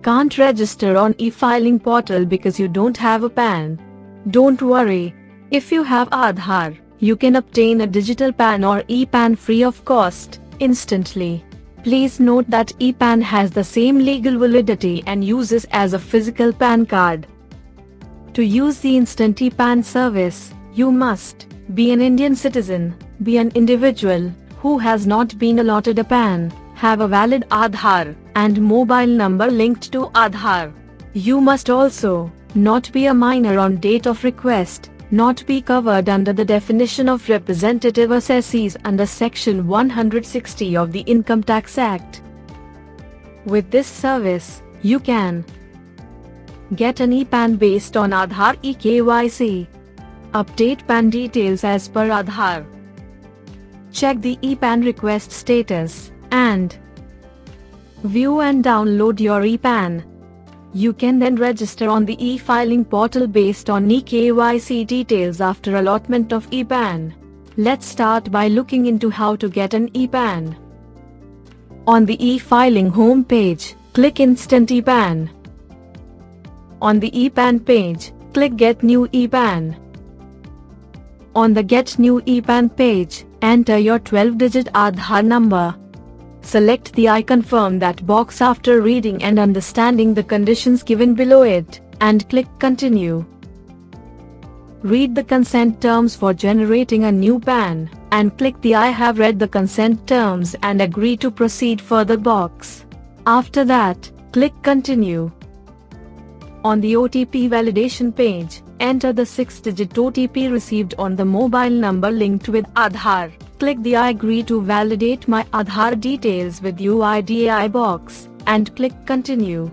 can't register on e-filing portal because you don't have a PAN. Don't worry. If you have Aadhaar, you can obtain a digital PAN or e-PAN free of cost, instantly. Please note that e-PAN has the same legal validity and uses as a physical PAN card. To use the instant e-PAN service, you must be an Indian citizen, be an individual who has not been allotted a PAN, have a valid Aadhaar and mobile number linked to Aadhaar. You must also not be a minor on date of request, not be covered under the definition of representative assessees under Section 160 of the Income Tax Act. With this service, you can get an e-PAN based on Aadhaar eKYC, update PAN details as per Aadhaar, check the e-PAN request status, and view and download your e-PAN. You can then register on the e-filing portal based on eKYC details after allotment of e-PAN. Let's start by looking into how to get an e-PAN. On the e-filing home page, click Instant e-PAN. On the e-PAN page, click Get New e-PAN. On the Get New e-PAN page, enter your 12-digit Aadhaar number. Select the I confirm that box after reading and understanding the conditions given below it, and click Continue. Read the consent terms for generating a new PAN, and click the I have read the consent terms and agree to proceed further box. After that, click Continue. On the OTP validation page, enter the 6-digit OTP received on the mobile number linked with Aadhaar. Click the I agree to validate my Aadhaar details with UIDAI box, and click Continue.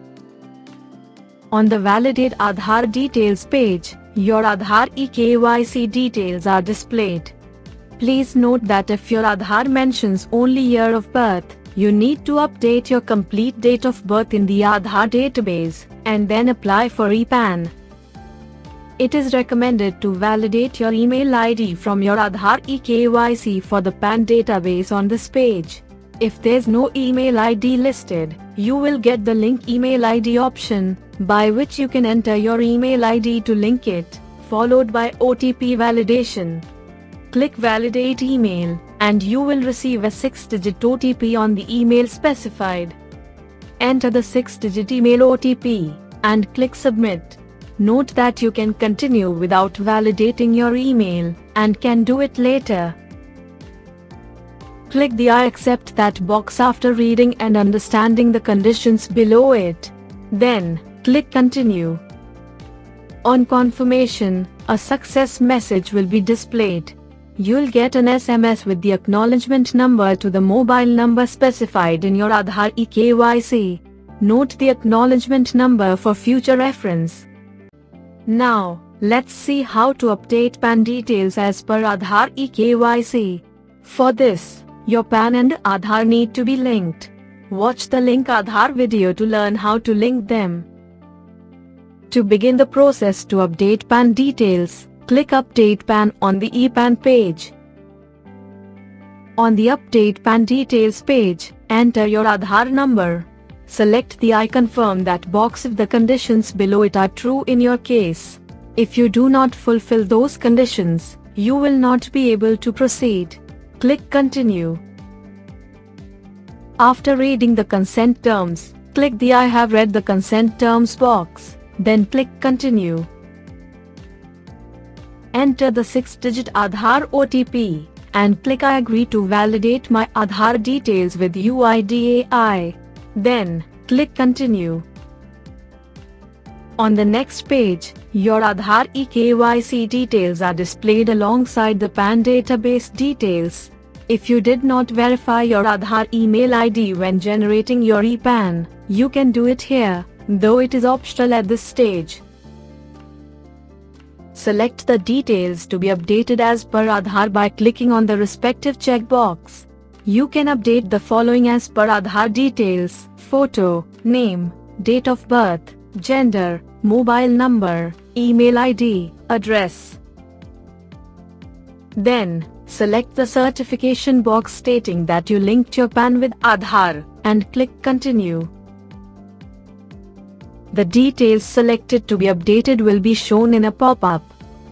On the Validate Aadhaar Details page, your Aadhaar eKYC details are displayed. Please note that if your Aadhaar mentions only year of birth, you need to update your complete date of birth in the Aadhaar database, and then apply for e-PAN. It is recommended to validate your email ID from your Aadhaar eKYC for the PAN database on this page. If there's no email ID listed, you will get the link email ID option, by which you can enter your email ID to link it, followed by OTP validation. Click Validate Email, and you will receive a 6-digit OTP on the email specified. Enter the 6-digit email OTP, and click Submit. Note that you can continue without validating your email, and can do it later. Click the I accept that box after reading and understanding the conditions below it. Then, click Continue. On confirmation, a success message will be displayed. You'll get an SMS with the acknowledgement number to the mobile number specified in your Aadhaar eKYC. Note the acknowledgement number for future reference. Now, let's see how to update PAN details as per Aadhaar eKYC. For this, your PAN and Aadhaar need to be linked. Watch the link Aadhaar video to learn how to link them. To begin the process to update PAN details, click Update PAN on the e-PAN page. On the Update PAN details page, enter your Aadhaar number. Select the I confirm that box if the conditions below it are true in your case. If you do not fulfill those conditions, you will not be able to proceed. Click Continue. After reading the consent terms, click the I have read the consent terms box, then click Continue. Enter the 6-digit Aadhaar OTP, and click I agree to validate my Aadhaar details with UIDAI. Then, click Continue. On the next page, your Aadhaar eKYC details are displayed alongside the PAN database details. If you did not verify your Aadhaar email ID when generating your e-PAN, you can do it here, though it is optional at this stage. Select the details to be updated as per Aadhaar by clicking on the respective checkbox. You can update the following as per Aadhaar details: photo, name, date of birth, gender, mobile number, email ID, address. Then, select the certification box stating that you linked your PAN with Aadhaar, and click Continue. The details selected to be updated will be shown in a pop-up.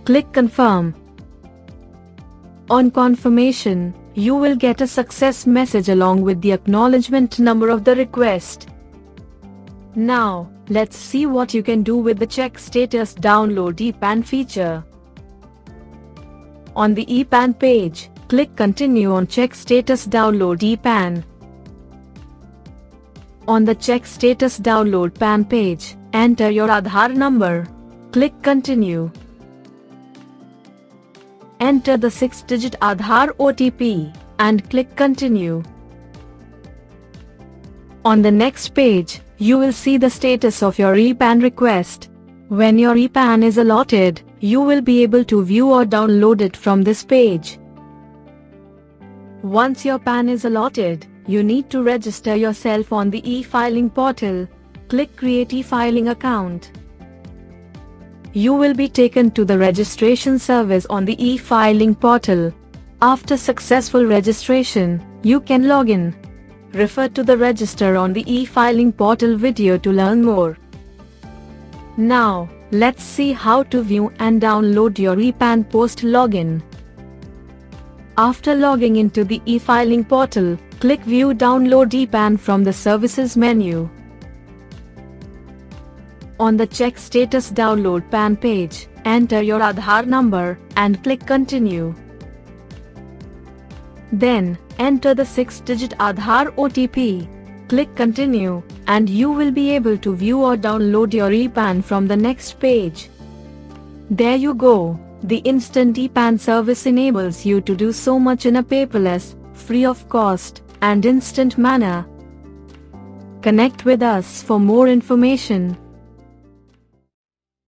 Click Confirm. On confirmation, you will get a success message along with the acknowledgement number of the request. Now, let's see what you can do with the Check Status Download ePAN feature. On the ePAN page, click Continue on Check Status Download ePAN. On the Check Status Download PAN page, enter your Aadhaar number. Click Continue. Enter the 6-digit Aadhaar OTP and click Continue. On the next page, you will see the status of your ePAN request. When your ePAN is allotted, you will be able to view or download it from this page. Once your PAN is allotted, you need to register yourself on the e-filing portal. Click Create e-filing account. You will be taken to the registration service on the e-filing portal. After successful registration, you can log in. Refer to the Register on the e-filing portal video to learn more. Now, let's see how to view and download your ePAN post login. After logging into the e-filing portal, click View Download ePAN from the Services menu. On the Check Status Download PAN page, enter your Aadhaar number and click Continue. Then, enter the 6-digit Aadhaar OTP. Click Continue, and you will be able to view or download your ePAN from the next page. There you go. The instant ePAN service enables you to do so much in a paperless, free of cost, and instant manner. Connect with us for more information.